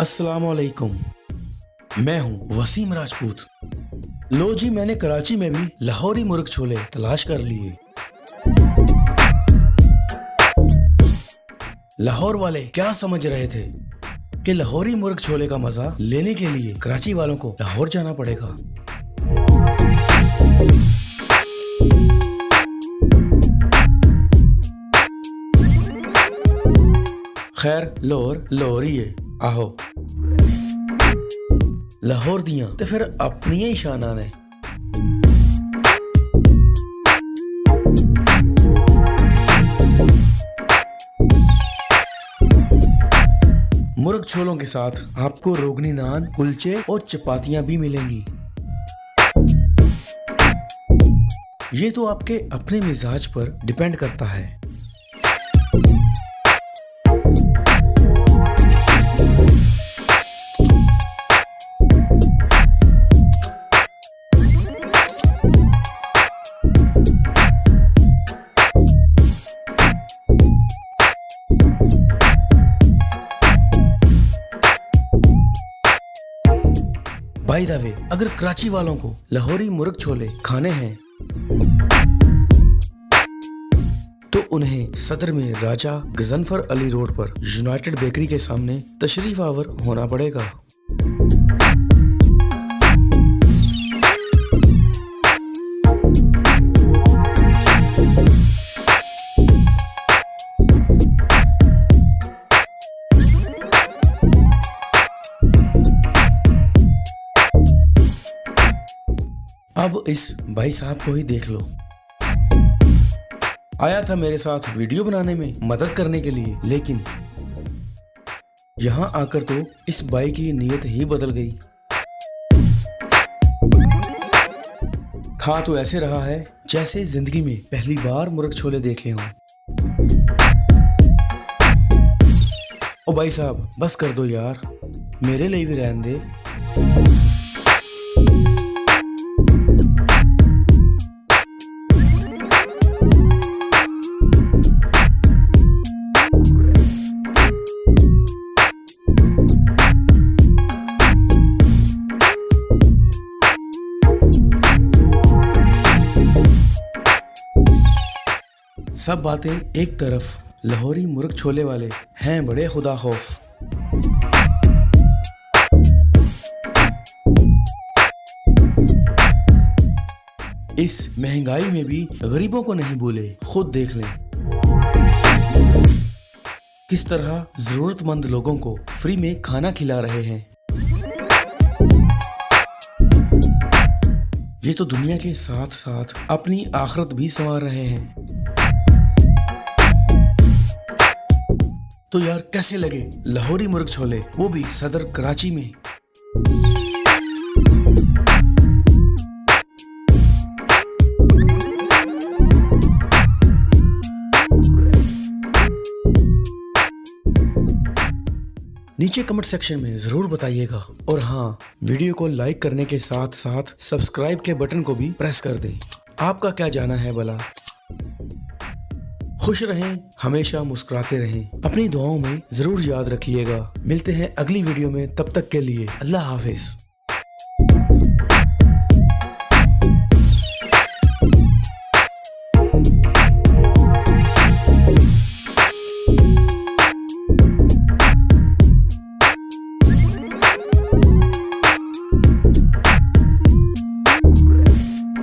अस्सलामुअलैकुम। मैं हूं वसीम राजपूत। लो जी, मैंने कराची में भी लाहौरी मुर्ग छोले तलाश कर लिए। लाहौर वाले क्या समझ रहे थे कि लाहौरी मुर्ग छोले का मजा लेने के लिए कराची वालों को लाहौर जाना पड़ेगा। खैर लोर लोहरी है, आहो लाहौर दियां ते फिर अपनी ही शाना ने। मुर्ग छोलों के साथ आपको रोगनी नान, कुलचे और चपातियां भी मिलेंगी। ये तो आपके अपने मिजाज पर डिपेंड करता है। बाय द वे, अगर कराची वालों को लाहौरी मुर्ग छोले खाने हैं तो उन्हें सदर में राजा गजनफर अली रोड पर यूनाइटेड बेकरी के सामने तशरीफ आवर होना पड़ेगा। अब इस भाई साहब को ही देख लो। आया था मेरे साथ वीडियो बनाने में मदद करने के लिए, लेकिन यहाँ आकर तो इस भाई की नीयत ही बदल गई। खा तो ऐसे रहा है जैसे जिंदगी में पहली बार मुर्ग छोले देखे हों। ओ भाई साहब, बस कर दो यार, मेरे लिए भी रहने दे। सब बातें एक तरफ, लाहौरी मुर्ग छोले वाले हैं बड़े खुदा खौफ। इस महंगाई में भी गरीबों को नहीं भूले। खुद देख लें किस तरह जरूरतमंद लोगों को फ्री में खाना खिला रहे हैं। ये तो दुनिया के साथ साथ अपनी आखिरत भी संवार रहे हैं। तो यार कैसे लगे लाहौरी मुर्ग छोले, वो भी सदर कराची में। नीचे कमेंट सेक्शन में जरूर बताइएगा, और हाँ, वीडियो को लाइक करने के साथ साथ सब्सक्राइब के बटन को भी प्रेस कर दें। आपका क्या जाना है भला। खुश रहें, हमेशा मुस्कुराते रहें, अपनी दुआओं में जरूर याद रखिएगा। मिलते हैं अगली वीडियो में, तब तक के लिए अल्लाह हाफिज।